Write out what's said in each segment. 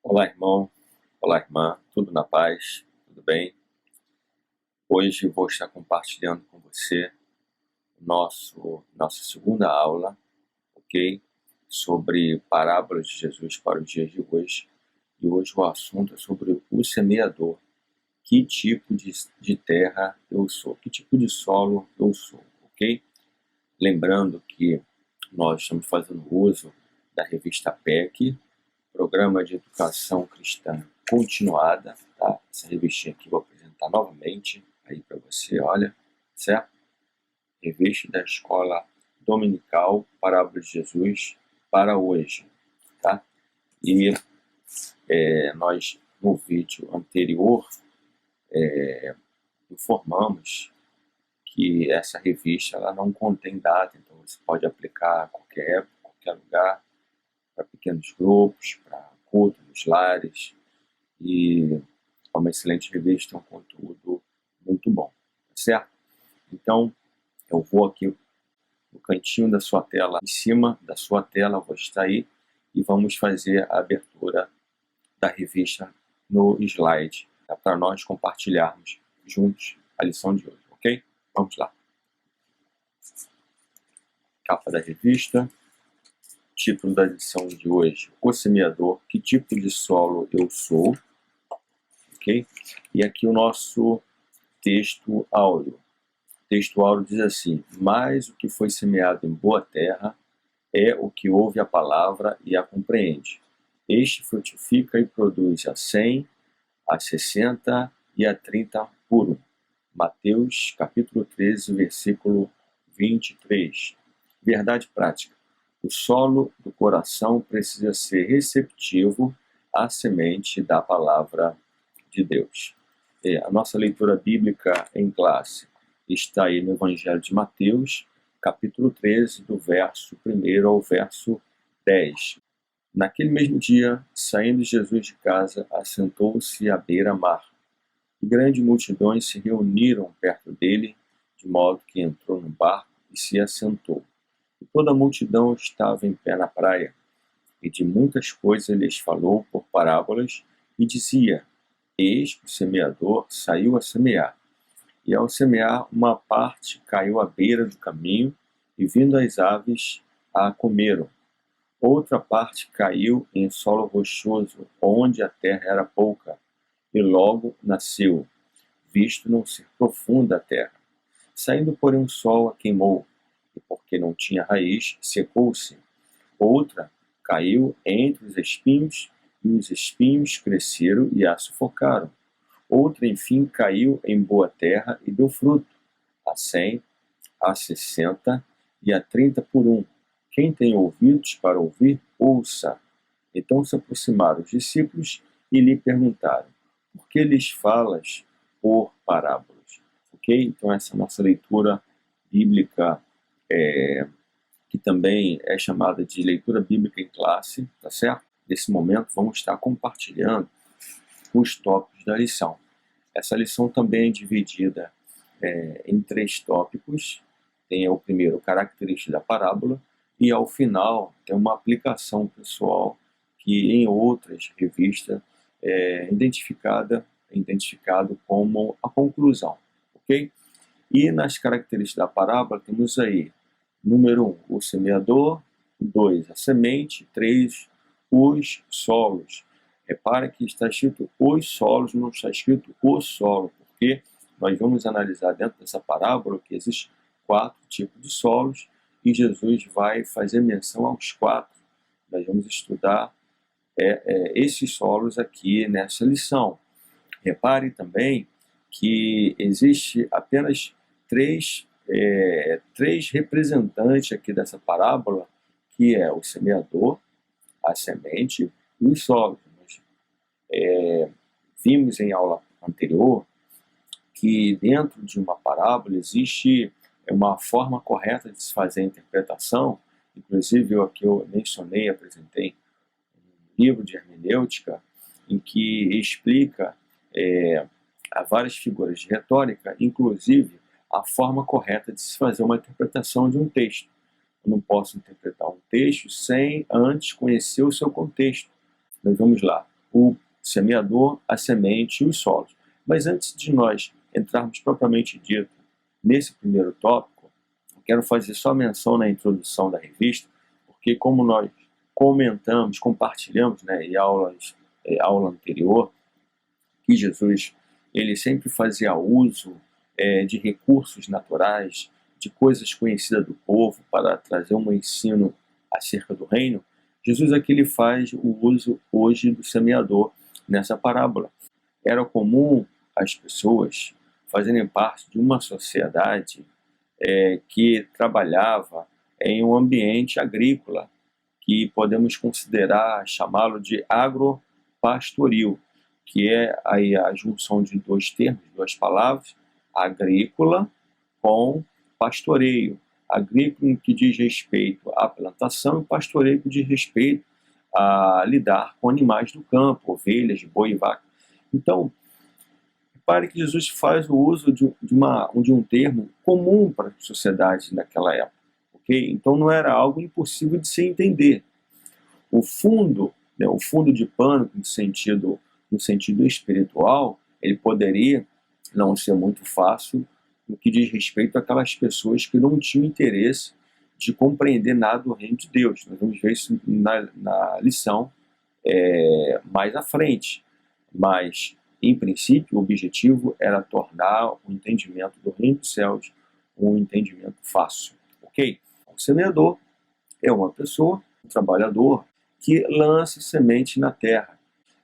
Olá, irmão. Olá, irmã. Tudo na paz? Tudo bem? Hoje vou estar compartilhando com você nossa segunda aula, ok? Sobre parábolas de Jesus para os dias de hoje. E hoje o assunto é sobre o semeador. Que tipo de terra eu sou? Que tipo de solo eu sou, ok? Lembrando que nós estamos fazendo uso da revista PEC, Programa de Educação Cristã Continuada, tá? Essa revistinha aqui vou apresentar novamente aí para você, olha, certo? Revista da Escola Dominical Parábolas de Jesus para hoje, tá? E nós, no vídeo anterior, informamos que essa revista ela não contém data, então você pode aplicar a qualquer época, qualquer lugar, para pequenos grupos, para cultos nos lares, e é uma excelente revista, um conteúdo muito bom, tá certo? Então, eu vou aqui no cantinho da sua tela, em cima da sua tela, eu vou extrair e vamos fazer a abertura da revista no slide, tá? Para nós compartilharmos juntos a lição de hoje, ok? Vamos lá. Capa da revista, título da lição de hoje, O Semeador, que tipo de solo eu sou, ok? E aqui o nosso texto áureo. O texto áureo diz assim: mas o que foi semeado em boa terra é o que ouve a palavra e a compreende. Este frutifica e produz a 100, a 60 e a 30 por um. Mateus capítulo 13, versículo 23. Verdade prática. O solo do coração precisa ser receptivo à semente da palavra de Deus. A nossa leitura bíblica em classe está aí no Evangelho de Mateus, capítulo 13, do verso 1 ao verso 10. Naquele mesmo dia, saindo Jesus de casa, assentou-se à beira-mar. E grandes multidões se reuniram perto dele, de modo que entrou no barco e se assentou. E toda a multidão estava em pé na praia, e de muitas coisas lhes falou por parábolas, e dizia: eis que o semeador saiu a semear. E ao semear, uma parte caiu à beira do caminho, e vindo as aves, a comeram. Outra parte caiu em solo rochoso, onde a terra era pouca, e logo nasceu, visto não ser profunda a terra. Saindo, porém, o sol a queimou, e porque não tinha raiz, secou-se. Outra caiu entre os espinhos, e os espinhos cresceram e a sufocaram. Outra, enfim, caiu em boa terra e deu fruto, a 100, a 60 e a 30 por um. Quem tem ouvidos para ouvir, ouça. Então se aproximaram os discípulos e lhe perguntaram: por que lhes falas por parábolas? Ok? Então essa é a nossa leitura bíblica, que também é chamada de leitura bíblica em classe, tá certo? Nesse momento vamos estar compartilhando os tópicos da lição. Essa lição também é dividida em 3 tópicos. Tem o primeiro, característica da parábola, e ao final tem uma aplicação pessoal que em outras revistas é identificado como a conclusão, ok? E nas características da parábola temos aí, número 1, o semeador, 2, a semente, 3, os solos. Repara que está escrito os solos, não está escrito o solo, porque nós vamos analisar dentro dessa parábola que existem 4 tipos de solos e Jesus vai fazer menção aos 4. Nós vamos estudar esses solos aqui nessa lição. Repare também que existe apenas três representantes aqui dessa parábola, que é o semeador, a semente e os solos. Vimos em aula anterior que dentro de uma parábola existe uma forma correta de se fazer a interpretação. Inclusive eu mencionei, apresentei um livro de hermenêutica em que explica há várias figuras de retórica, inclusive a forma correta de se fazer uma interpretação de um texto. Eu não posso interpretar um texto sem antes conhecer o seu contexto. Mas vamos lá. o semeador, a semente e os solos. Mas antes de nós entrarmos propriamente dito nesse primeiro tópico, eu quero fazer só menção na introdução da revista, porque como nós comentamos, compartilhamos, né, em aula anterior, que Jesus ele sempre fazia uso de recursos naturais, de coisas conhecidas do povo, para trazer um ensino acerca do reino. Jesus aqui ele faz o uso hoje do semeador nessa parábola. Era comum as pessoas fazerem parte de uma sociedade que trabalhava em um ambiente agrícola, que podemos considerar, chamá-lo de agropastoril, que é aí a junção de dois termos, duas palavras, agrícola com pastoreio. Agrícola que diz respeito à plantação e pastoreio que diz respeito a lidar com animais do campo, ovelhas, boi e vaca. Então, repare que Jesus faz o uso de um termo comum para a sociedade naquela época. Okay? Então não era algo impossível de se entender. O fundo de pano, no sentido espiritual, ele poderia não ser muito fácil no que diz respeito àquelas pessoas que não tinham interesse de compreender nada do reino de Deus. Nós vamos ver isso na lição mais à frente. Mas, em princípio, o objetivo era tornar o entendimento do reino dos céus um entendimento fácil. Ok? O semeador é uma pessoa, um trabalhador, que lança semente na terra.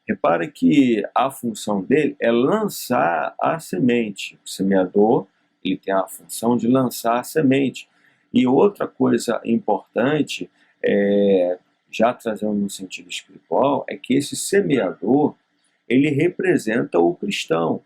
Repare que a função dele é lançar a semente. O semeador ele tem a função de lançar a semente. E outra coisa importante, já trazendo no sentido espiritual, é que esse semeador ele representa o cristão.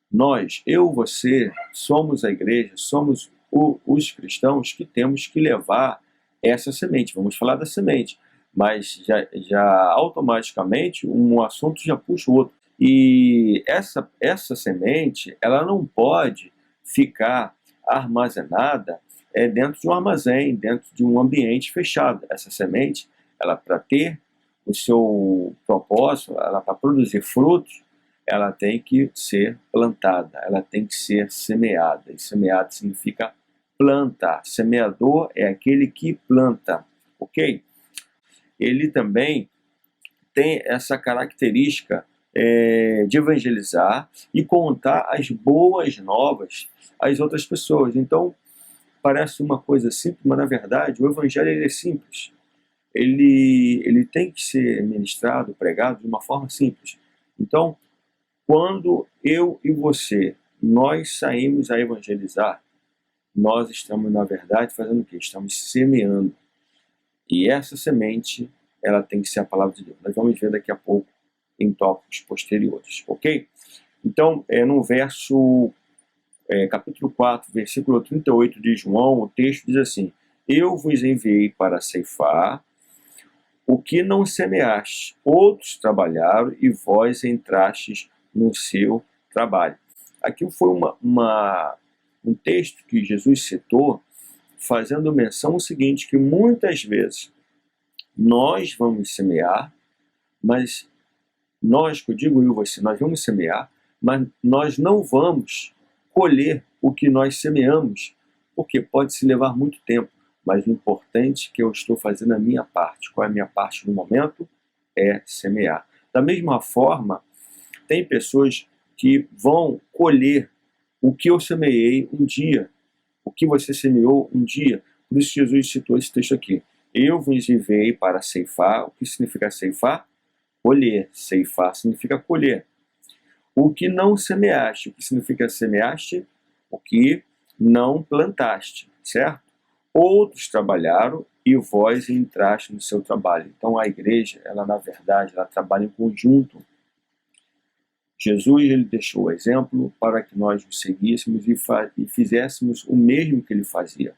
Nós, eu, você, somos a igreja, somos os cristãos que temos que levar essa semente. Vamos falar da semente, mas já automaticamente um assunto já puxa o outro. E essa semente, ela não pode ficar armazenada dentro de um armazém, dentro de um ambiente fechado. Essa semente, ela para ter o seu propósito, ela para produzir frutos, ela tem que ser plantada, ela tem que ser semeada. E semeada significa plantar. Semeador é aquele que planta, ok? Ele também tem essa característica de evangelizar e contar as boas novas às outras pessoas. Então, parece uma coisa simples, mas na verdade o evangelho ele é simples. Ele tem que ser ministrado, pregado de uma forma simples. Então, quando eu e você, nós saímos a evangelizar, nós estamos, na verdade, fazendo o quê? Estamos semeando. E essa semente, ela tem que ser a palavra de Deus. Nós vamos ver daqui a pouco em tópicos posteriores, ok? Então, no capítulo 4, versículo 38 de João, o texto diz assim: eu vos enviei para ceifar o que não semeaste, outros trabalharam e vós entrastes no seu trabalho. Aqui foi um texto que Jesus citou, fazendo menção ao seguinte, que muitas vezes nós vamos semear, mas nós, que eu digo eu e você, nós vamos semear, mas nós não vamos colher o que nós semeamos, porque pode se levar muito tempo. Mas o importante é que eu estou fazendo a minha parte. Qual é a minha parte no momento? É semear. Da mesma forma, tem pessoas que vão colher o que eu semeei um dia, o que você semeou um dia. Por isso Jesus citou esse texto aqui. Eu vos enviei para ceifar. O que significa ceifar? Colher. Ceifar significa colher. O que não semeaste. O que significa semeaste? O que não plantaste, certo? Outros trabalharam e vós entraste no seu trabalho. Então a igreja, ela na verdade, ela trabalha em conjunto. Jesus ele deixou o exemplo para que nós o seguíssemos e fizéssemos o mesmo que ele fazia.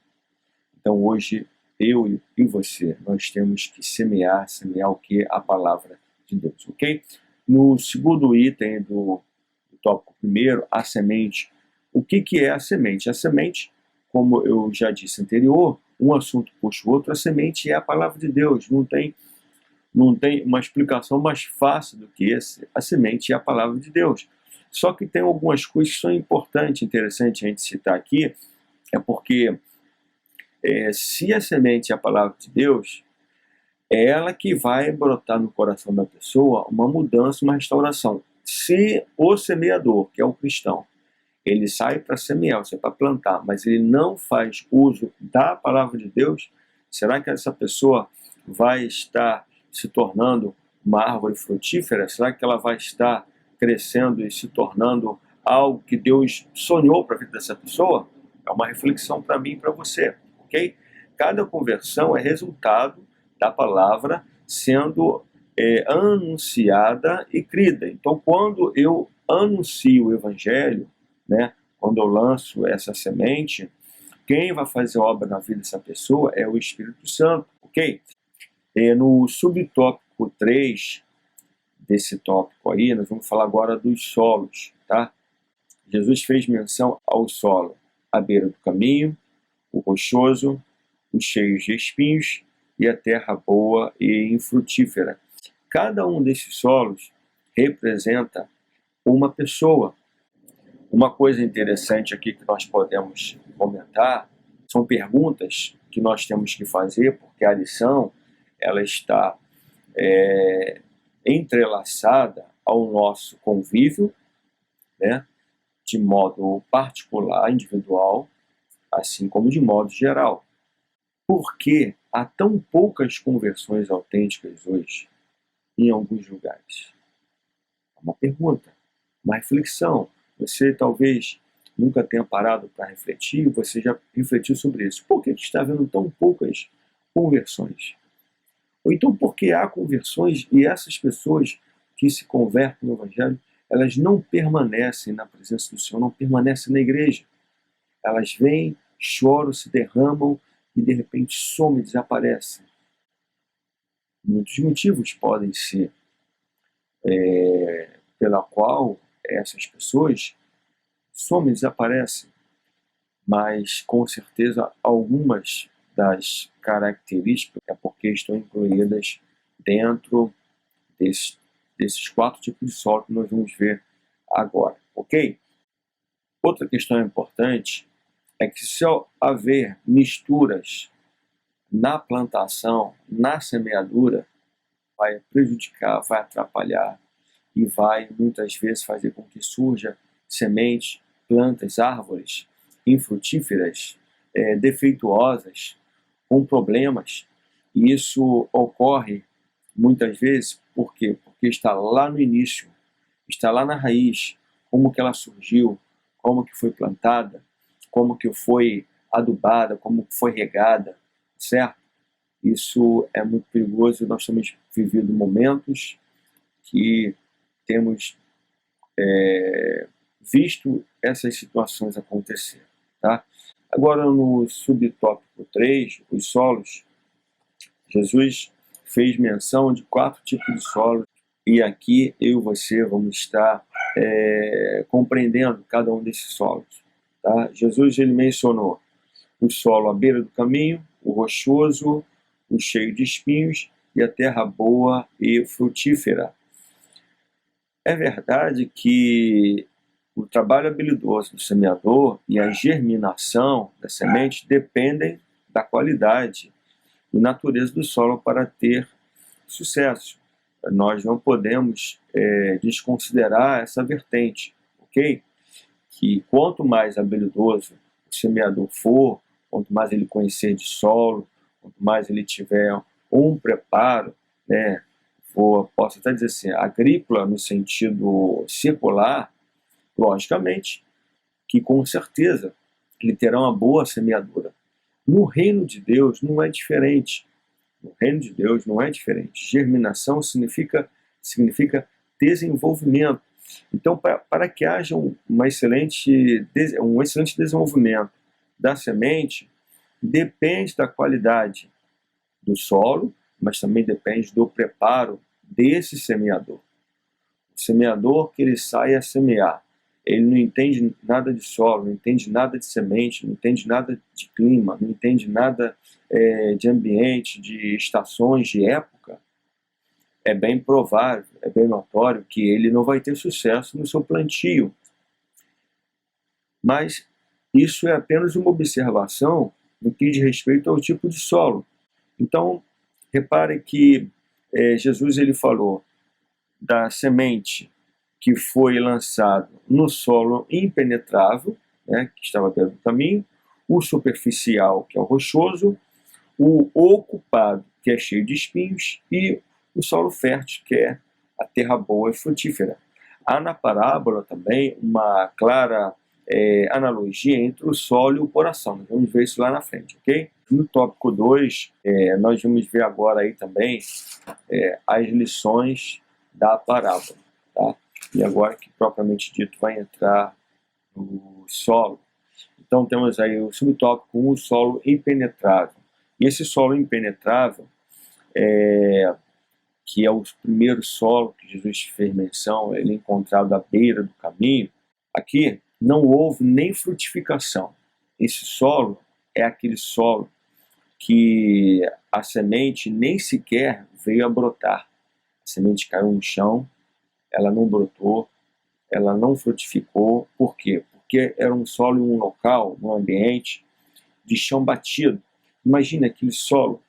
Então hoje, eu e você, nós temos que semear o que? A palavra de Deus, ok? No segundo item do tópico primeiro, a semente. O que é a semente? A semente, como eu já disse anterior, um assunto puxa o outro, a semente é a palavra de Deus, não tem Não tem uma explicação mais fácil do que esse. A semente é a palavra de Deus. Só que tem algumas coisas que são importantes, interessantes a gente citar aqui, é porque se a semente é a palavra de Deus, é ela que vai brotar no coração da pessoa uma mudança, uma restauração. Se o semeador, que é o cristão, ele sai para semear, sai para plantar, mas ele não faz uso da palavra de Deus, será que essa pessoa vai estar se tornando uma árvore frutífera? Será que ela vai estar crescendo e se tornando algo que Deus sonhou para a vida dessa pessoa? É uma reflexão para mim e para você, ok? Cada conversão é resultado da palavra sendo anunciada e crida. Então, quando eu anuncio o evangelho, né, quando eu lanço essa semente, quem vai fazer obra na vida dessa pessoa é o Espírito Santo, ok? No subtópico 3 desse tópico aí, nós vamos falar agora dos solos, tá? Jesus fez menção ao solo à beira do caminho, o rochoso, os cheios de espinhos e a terra boa e infrutífera. Cada um desses solos representa uma pessoa. Uma coisa interessante aqui que nós podemos comentar são perguntas que nós temos que fazer, porque a lição ela está entrelaçada ao nosso convívio, né, de modo particular, individual, assim como de modo geral. Por que há tão poucas conversões autênticas hoje em alguns lugares? É uma pergunta, uma reflexão. Você talvez nunca tenha parado para refletir, você já refletiu sobre isso. Por que está havendo tão poucas conversões? Ou então por que há conversões e essas pessoas que se convertem no Evangelho, elas não permanecem na presença do Senhor, não permanecem na igreja? Elas vêm, choram, se derramam e de repente somem, desaparecem. Muitos motivos podem ser pela qual essas pessoas somem, desaparecem, mas com certeza algumas das características é porque estão incluídas dentro desses 4 tipos de solo que nós vamos ver agora, ok? Outra questão importante é que se haver misturas na plantação, na semeadura, vai prejudicar, vai atrapalhar e vai muitas vezes fazer com que surja sementes, plantas, árvores infrutíferas, defeituosas, com problemas. E isso ocorre muitas vezes, por quê? Porque está lá no início, está lá na raiz, como que ela surgiu, como que foi plantada, como que foi adubada, como foi regada, certo? Isso é muito perigoso. Nós temos vivido momentos que temos visto essas situações acontecer, tá? Agora, no subtópico 3, os solos, Jesus fez menção de 4 tipos de solos, e aqui eu e você vamos estar compreendendo cada um desses solos, tá? Jesus ele mencionou o solo à beira do caminho, o rochoso, o cheio de espinhos e a terra boa e frutífera. É verdade que o trabalho habilidoso do semeador e a germinação da semente dependem da qualidade e natureza do solo para ter sucesso. Nós não podemos desconsiderar essa vertente, ok? Que quanto mais habilidoso o semeador for, quanto mais ele conhecer de solo, quanto mais ele tiver um preparo, né? Posso até dizer assim, agrícola no sentido secular, logicamente, que com certeza ele terá uma boa semeadura. No reino de Deus não é diferente. No reino de Deus não é diferente. Germinação significa desenvolvimento. Então, para que haja um excelente desenvolvimento da semente, depende da qualidade do solo, mas também depende do preparo desse semeador. O semeador que ele sai a semear, ele não entende nada de solo, não entende nada de semente, não entende nada de clima, não entende nada de ambiente, de estações, de época. é bem provável, é bem notório que ele não vai ter sucesso no seu plantio. Mas isso é apenas uma observação no que diz respeito ao tipo de solo. Então, repare que Jesus ele falou da semente que foi lançada no solo impenetrável, né, que estava dentro do caminho, o superficial, que é o rochoso, o ocupado, que é cheio de espinhos, e o solo fértil, que é a terra boa e frutífera. Há na parábola também uma clara analogia entre o solo e o coração. Nós vamos ver isso lá na frente, ok? No tópico 2, nós vamos ver agora aí também as lições da parábola, tá? E agora que propriamente dito vai entrar no solo. Então temos aí o subtópico 1, o solo impenetrável. E esse solo impenetrável, que é o primeiro solo que Jesus fez menção, ele é encontrado à beira do caminho, aqui não houve nem frutificação. Esse solo é aquele solo que a semente nem sequer veio a brotar. A semente caiu no chão, ela não brotou, ela não frutificou. Por quê? Porque era um solo em um local, um ambiente de chão batido. Imagina aquele solo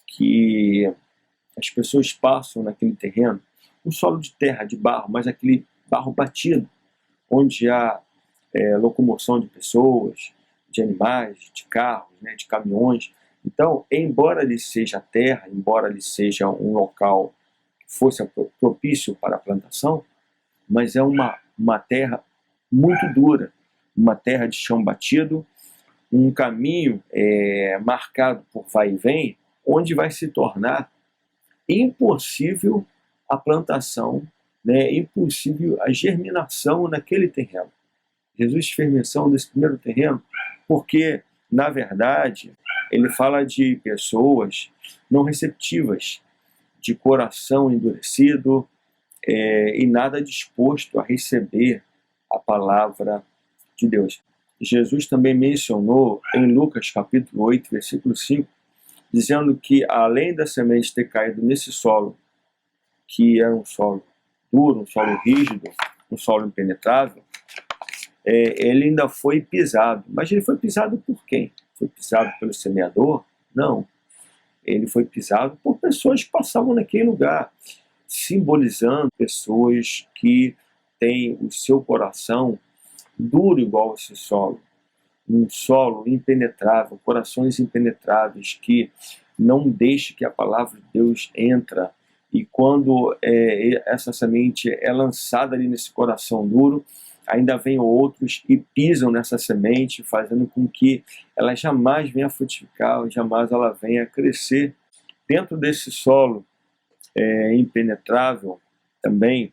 que as pessoas passam naquele terreno, um solo de terra, de barro, mas aquele barro batido, onde há locomoção de pessoas, de animais, de carros, né, de caminhões. Então, embora ele seja terra, embora ele seja um local que fosse propício para a plantação, mas é uma terra muito dura, uma terra de chão batido, um caminho marcado por vai e vem, onde vai se tornar impossível a plantação, né, impossível a germinação naquele terreno. Jesus fez menção desse primeiro terreno porque, na verdade, ele fala de pessoas não receptivas, de coração endurecido e nada disposto a receber a palavra de Deus. Jesus também mencionou em Lucas capítulo 8, versículo 5, dizendo que além da semente ter caído nesse solo, que era um solo duro, um solo rígido, um solo impenetrável, ele ainda foi pisado. Mas ele foi pisado por quem? Foi pisado pelo semeador? Não. Ele foi pisado por pessoas que passavam naquele lugar, simbolizando pessoas que têm o seu coração duro igual esse solo. Um solo impenetrável, corações impenetráveis que não deixam que a palavra de Deus entra. E quando essa semente é lançada ali nesse coração duro, ainda vem outros e pisam nessa semente, fazendo com que ela jamais venha a frutificar, jamais ela venha a crescer. Dentro desse solo impenetrável, também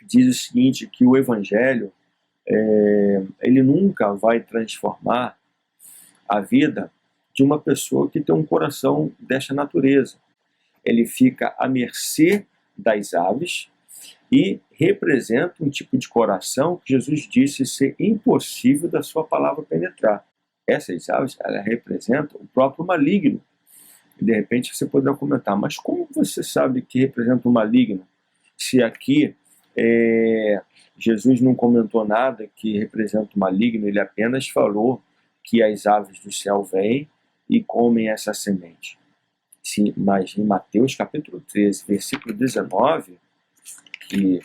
diz o seguinte, que o Evangelho ele nunca vai transformar a vida de uma pessoa que tem um coração desta natureza. Ele fica à mercê das aves e representa um tipo de coração que Jesus disse ser impossível da sua palavra penetrar. Essas aves, elas representam o próprio maligno. E de repente você poderá comentar, mas como você sabe que representa o maligno? Se aqui Jesus não comentou nada que representa o maligno, ele apenas falou que as aves do céu vêm e comem essa semente. Sim, mas em Mateus capítulo 13, versículo 19, que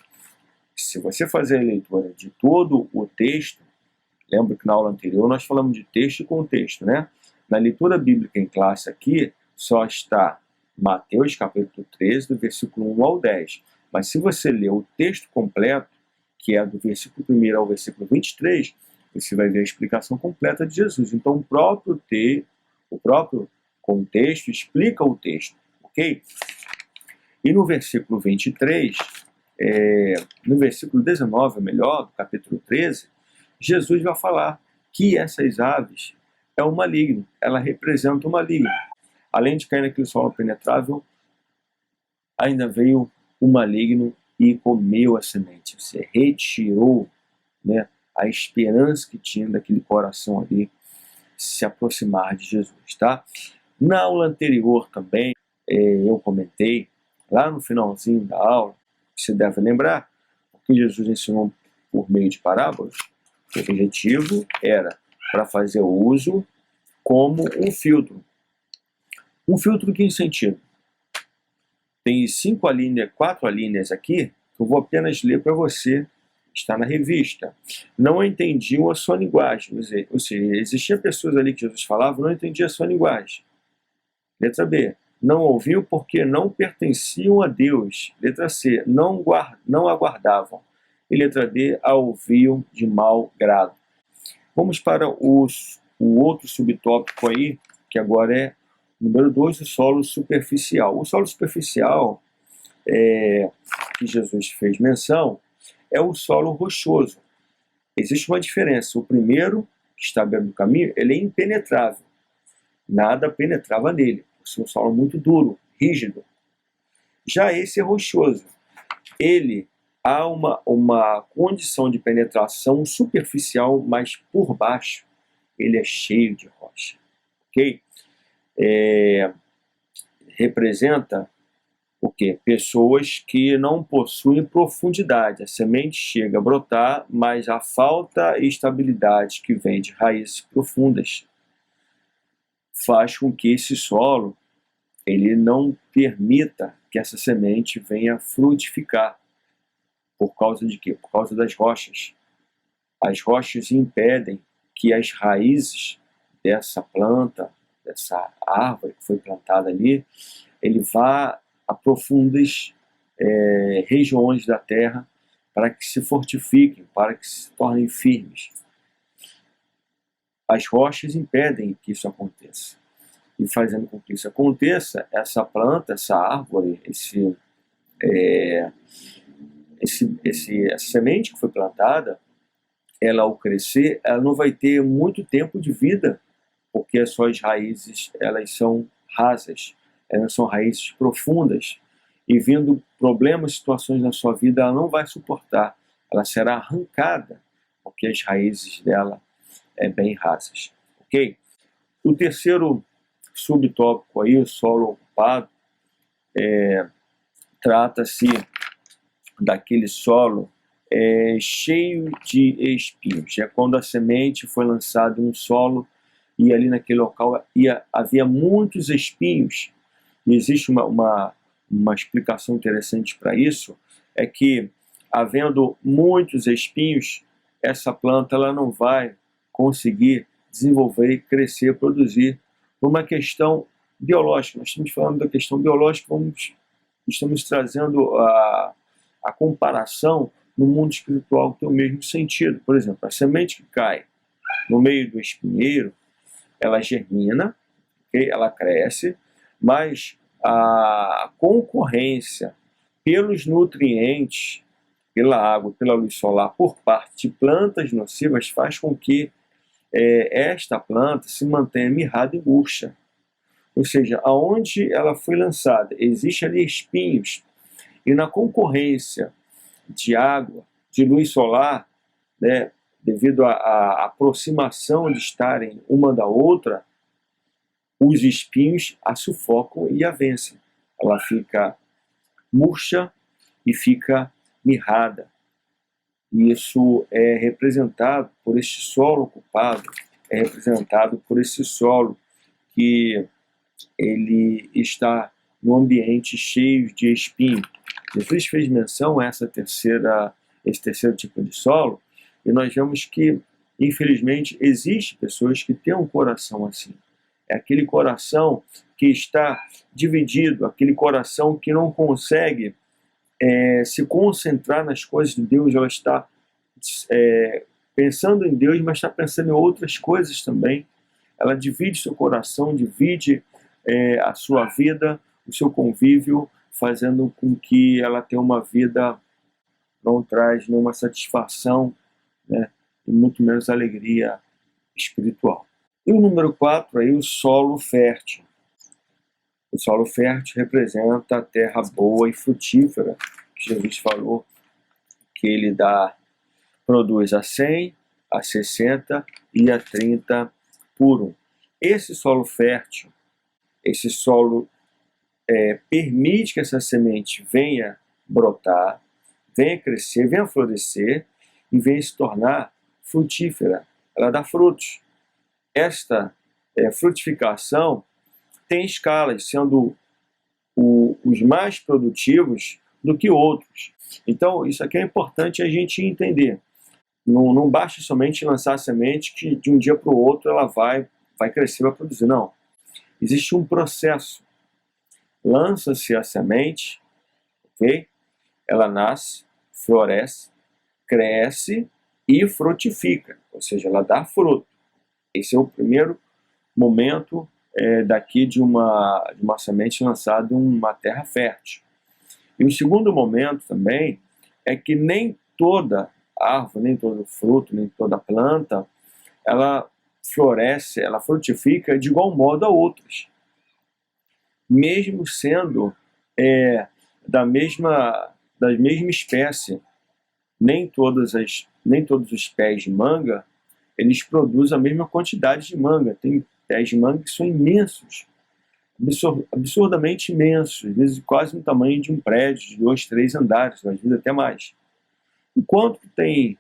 se você fazer a leitura de todo o texto, lembra que na aula anterior nós falamos de texto e contexto, né? Na leitura bíblica em classe aqui, só está Mateus capítulo 13, do versículo 1 ao 10. Mas se você ler o texto completo, que é do versículo 1 ao versículo 23, você vai ver a explicação completa de Jesus. Então o próprio contexto explica o texto, ok? E no versículo 23, no versículo 19, melhor, do capítulo 13, Jesus vai falar que essas aves é o maligno, ela representa o maligno. Além de cair naquele solo penetrável, ainda veio o maligno e comeu a semente. Você retirou, né, a esperança que tinha daquele coração ali se aproximar de Jesus, tá? Na aula anterior também, eu comentei lá no finalzinho da aula, você deve lembrar, que Jesus ensinou por meio de parábolas, o objetivo era para fazer o uso como um filtro. Um filtro em que sentido? Tem 4 alíneas aqui, que eu vou apenas ler para você, está na revista. Não entendiam a sua linguagem, ou seja, existiam pessoas ali que Jesus falava, não entendiam a sua linguagem. Letra B, não ouviam porque não pertenciam a Deus. Letra C, não aguardavam. E letra D, a ouviam de mau grado. Vamos para o outro subtópico aí, que agora é número 2, o solo superficial. O solo superficial, que Jesus fez menção, é o solo rochoso. Existe uma diferença. O primeiro, que está à beira do caminho, ele é impenetrável. Nada penetrava nele. É um solo muito duro, rígido. Já esse é rochoso. Ele há uma condição de penetração superficial, mas por baixo ele é cheio de rocha. Ok? Representa o quê? Pessoas que não possuem profundidade. A semente chega a brotar, mas a falta de estabilidade que vem de raízes profundas faz com que esse solo ele não permita que essa semente venha frutificar. Por causa de quê? Por causa das rochas. As rochas impedem que as raízes dessa planta, dessa árvore que foi plantada ali, ele vá a profundas regiões da terra para que se fortifiquem, para que se tornem firmes. As rochas impedem que isso aconteça. E fazendo com que isso aconteça, essa planta, essa árvore, essa semente que foi plantada, ela ao crescer, ela não vai ter muito tempo de vida, porque as suas raízes, elas são rasas, elas são raízes profundas, e vindo problemas, situações na sua vida, ela não vai suportar, ela será arrancada, porque as raízes dela bem rasas, ok? O terceiro subtópico aí, o solo ocupado, trata-se daquele solo cheio de espinhos. É quando a semente foi lançada em um solo e ali naquele local havia muitos espinhos. E existe uma explicação interessante para isso, é que havendo muitos espinhos, essa planta ela não vai conseguir desenvolver, crescer, produzir. Por uma questão biológica, nós estamos falando da questão biológica, estamos trazendo a comparação no mundo espiritual que tem o mesmo sentido. Por exemplo, a semente que cai no meio do espinheiro, ela germina, okay? Ela cresce, mas a concorrência pelos nutrientes, pela água, pela luz solar, por parte de plantas nocivas, faz com que esta planta se mantenha mirrada e murcha. Ou seja, aonde ela foi lançada, existe ali espinhos, e na concorrência de água, de luz solar, né, devido à aproximação de estarem uma da outra, os espinhos a sufocam e a vencem. Ela fica murcha e fica mirrada. E isso é representado por este solo ocupado, é representado por esse solo que ele está no ambiente cheio de espinho. Jesus fez menção a esse terceiro tipo de solo, e nós vemos que, infelizmente, existem pessoas que têm um coração assim. É aquele coração que está dividido, aquele coração que não consegue se concentrar nas coisas de Deus. Ela está pensando em Deus, mas está pensando em outras coisas também. Ela divide seu coração, divide a sua vida, o seu convívio, fazendo com que ela tenha uma vida não traz nenhuma satisfação, né, e muito menos alegria espiritual. E o número 4, aí, o solo fértil. O solo fértil representa a terra boa e frutífera, que Jesus falou que ele produz a 100, a 60 e a 30 por 1. Esse solo fértil, esse solo permite que essa semente venha brotar, venha crescer, venha florescer e venha se tornar frutífera. Ela dá frutos. Esta frutificação tem escalas, sendo os mais produtivos do que outros. Então, isso aqui é importante a gente entender. Não basta somente lançar a semente que de um dia para o outro ela vai crescer, vai produzir. Não. Existe um processo. Lança-se a semente, ok? Ela nasce, floresce, cresce e frutifica, ou seja, ela dá fruto. Esse é o primeiro momento daqui de uma semente lançada em uma terra fértil. E o segundo momento também é que nem toda árvore, nem todo fruto, nem toda planta, ela floresce, ela frutifica de igual modo a outras. Mesmo sendo da mesma espécie, nem todos os pés de manga, eles produzem a mesma quantidade de manga. Tem pés de manga que são imensos, absurdamente imensos, às vezes quase no tamanho de um prédio de 2, 3 andares, às vezes até mais. Enquanto que tem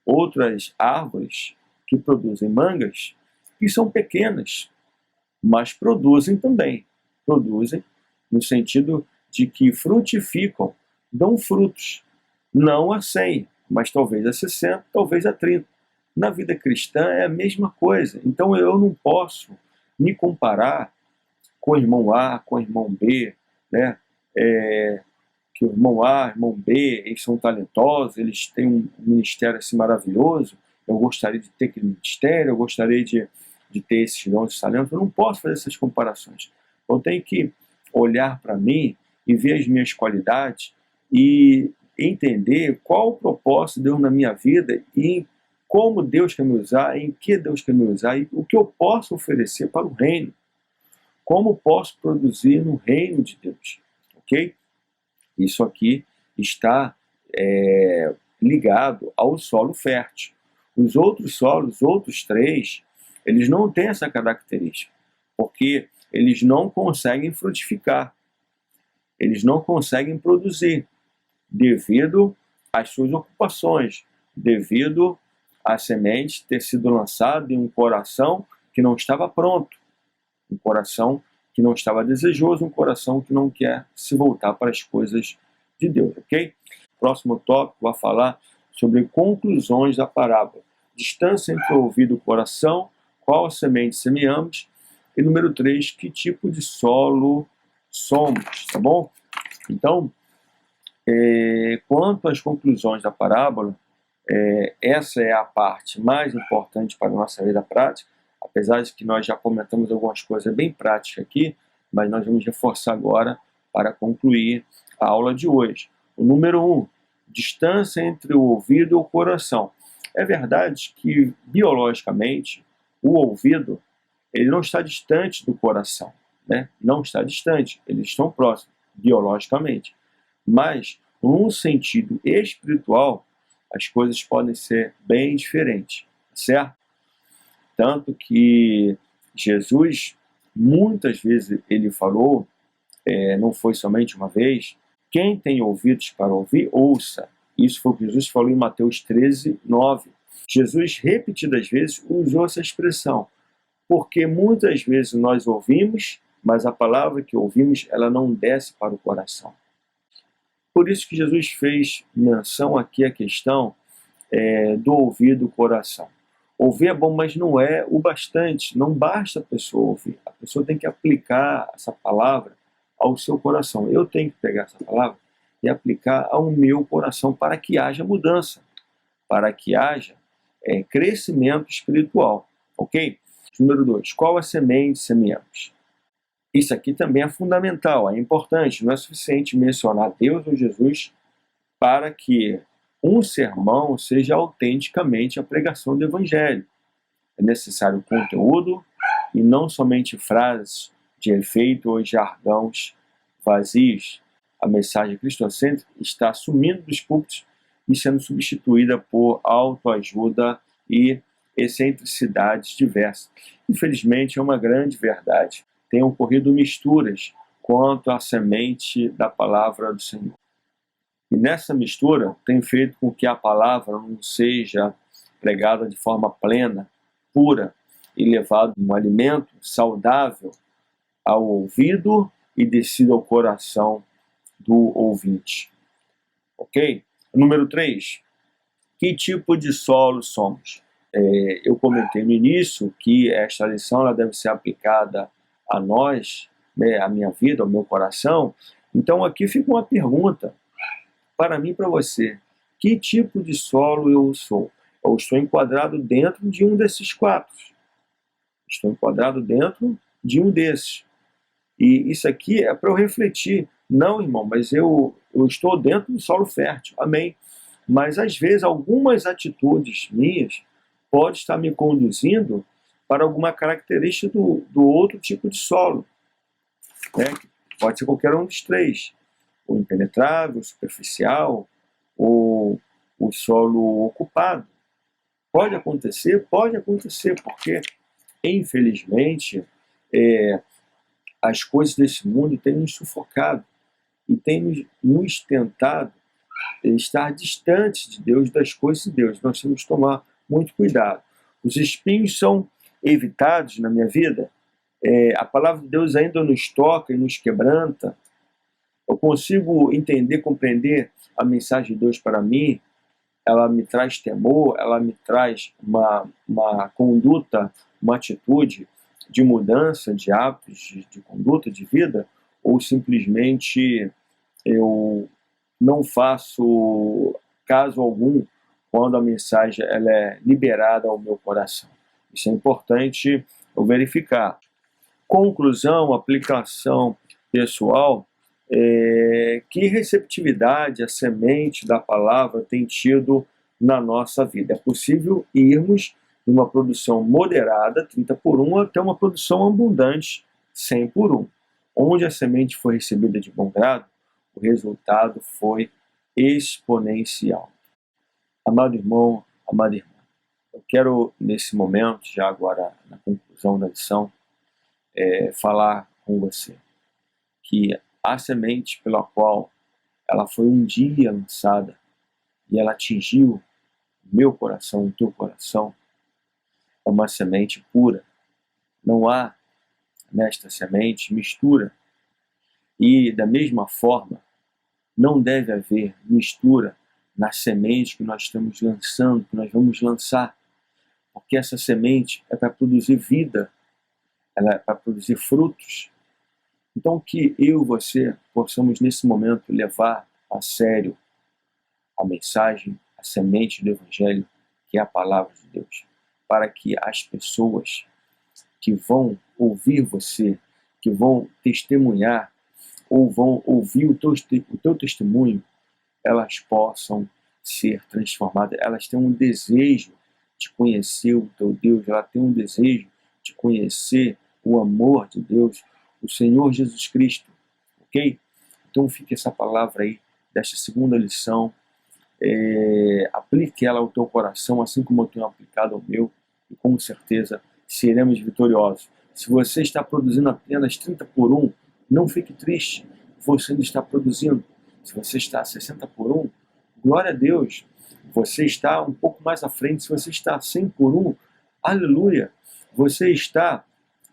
outras árvores que produzem mangas que são pequenas, mas produzem também. Produzem no sentido de que frutificam, dão frutos. Não a 100, mas talvez a 60, talvez a 30. Na vida cristã é a mesma coisa. Então eu não posso me comparar com o irmão A, com o irmão B, né? Que o irmão A, o irmão B, eles são talentosos, eles têm um ministério assim maravilhoso, eu gostaria de ter aquele ministério, eu gostaria de ter esses dons de talento. Eu não posso fazer essas comparações. Eu tenho que olhar para mim e ver as minhas qualidades e entender qual o propósito de Deus na minha vida e como Deus quer me usar, em que Deus quer me usar e o que eu posso oferecer para o reino. Como posso produzir no reino de Deus, ok? Isso aqui está ligado ao solo fértil. Os outros solos, os outros 3, eles não têm essa característica, porque eles não conseguem frutificar, eles não conseguem produzir, devido às suas ocupações, devido a semente ter sido lançada em um coração que não estava pronto, um coração que não estava desejoso, um coração que não quer se voltar para as coisas de Deus, ok? Próximo tópico vai falar sobre conclusões da parábola. Distância entre o ouvido e o coração, qual a semente semeamos, e número 3, que tipo de solo somos, tá bom? Então, quanto às conclusões da parábola, essa é a parte mais importante para a nossa vida prática, apesar de que nós já comentamos algumas coisas bem práticas aqui, mas nós vamos reforçar agora para concluir a aula de hoje. O número 1, distância entre o ouvido e o coração. É verdade que, biologicamente, o ouvido ele não está distante do coração, né? Não está distante, eles estão próximos, biologicamente. Mas, num sentido espiritual, as coisas podem ser bem diferentes, certo? Tanto que Jesus, muitas vezes, ele falou, não foi somente uma vez, quem tem ouvidos para ouvir, ouça. Isso foi o que Jesus falou em Mateus 13, 9. Jesus, repetidas vezes, usou essa expressão, porque muitas vezes nós ouvimos, mas a palavra que ouvimos, ela não desce para o coração. Por isso que Jesus fez menção aqui à questão do ouvido e do coração. Ouvir é bom, mas não é o bastante, não basta a pessoa ouvir. A pessoa tem que aplicar essa palavra ao seu coração. Eu tenho que pegar essa palavra e aplicar ao meu coração para que haja mudança, para que haja crescimento espiritual, ok? Número 2, qual a semente semeamos? Isso aqui também é fundamental, é importante, não é suficiente mencionar Deus ou Jesus para que um sermão seja autenticamente a pregação do Evangelho. É necessário conteúdo e não somente frases de efeito ou jargões vazios. A mensagem cristocêntrica está sumindo dos púlpitos e sendo substituída por autoajuda e excentricidades diversas. Infelizmente, é uma grande verdade. Tem ocorrido misturas quanto a semente da palavra do Senhor. E nessa mistura tem feito com que a palavra não seja pregada de forma plena, pura, e levada um alimento saudável ao ouvido e descido ao coração do ouvinte. Ok? Número 3. Que tipo de solo somos? Eu comentei no início que esta lição ela deve ser aplicada a nós, né, a minha vida, ao meu coração. Então aqui fica uma pergunta para mim e para você. Que tipo de solo eu sou? Eu estou enquadrado dentro de um desses 4. Estou enquadrado dentro de um desses. E isso aqui é para eu refletir. Não, irmão, mas eu estou dentro do solo fértil. Amém. Mas às vezes algumas atitudes minhas podem estar me conduzindo para alguma característica do outro tipo de solo, né? Pode ser qualquer um dos 3. O impenetrável, o superficial, ou o solo ocupado. Pode acontecer, porque, infelizmente, as coisas desse mundo têm nos sufocado e têm nos tentado estar distantes de Deus, das coisas de Deus. Nós temos que tomar muito cuidado. Os espinhos são evitados na minha vida. A palavra de Deus ainda nos toca e nos quebranta. Eu consigo entender, compreender a mensagem de Deus para mim. Ela me traz temor, ela me traz uma conduta, uma atitude de mudança de hábitos, de conduta, de vida, ou simplesmente eu não faço caso algum quando a mensagem ela é liberada ao meu coração. Isso é importante eu verificar. Conclusão, aplicação pessoal, que receptividade a semente da palavra tem tido na nossa vida. É possível irmos de uma produção moderada, 30/1, até uma produção abundante, 100/1. Onde a semente foi recebida de bom grado, o resultado foi exponencial. Amado irmão, amada irmã, eu quero nesse momento, já agora na conclusão da lição, falar com você que a semente pela qual ela foi um dia lançada e ela atingiu o meu coração, o teu coração, é uma semente pura. Não há nesta semente mistura. E da mesma forma, não deve haver mistura na semente que nós estamos lançando, que nós vamos lançar. Porque essa semente é para produzir vida, ela é para produzir frutos. Então que eu e você possamos nesse momento levar a sério a mensagem, a semente do Evangelho, que é a palavra de Deus, para que as pessoas que vão ouvir você, que vão testemunhar, ou vão ouvir o teu testemunho, elas possam ser transformadas, elas têm um desejo de conhecer o teu Deus, ela tem um desejo de conhecer o amor de Deus, o Senhor Jesus Cristo, ok? Então fique essa palavra aí, desta segunda lição, aplique ela ao teu coração, assim como eu tenho aplicado ao meu, e com certeza seremos vitoriosos. Se você está produzindo apenas 30/1, não fique triste, você ainda está produzindo. Se você está a 60/1, glória a Deus, você está um pouco mais à frente. Se você está a 100/1, aleluia, você está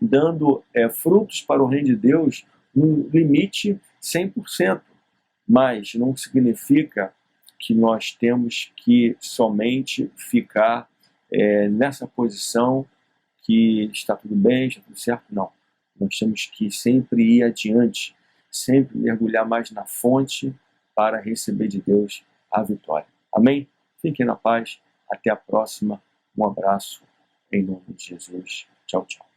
dando frutos para o reino de Deus no limite 100%, mas não significa que nós temos que somente ficar nessa posição que está tudo bem, está tudo certo, não. Nós temos que sempre ir adiante, sempre mergulhar mais na fonte para receber de Deus a vitória. Amém? Fiquem na paz, até a próxima, um abraço, em nome de Jesus. Tchau, tchau.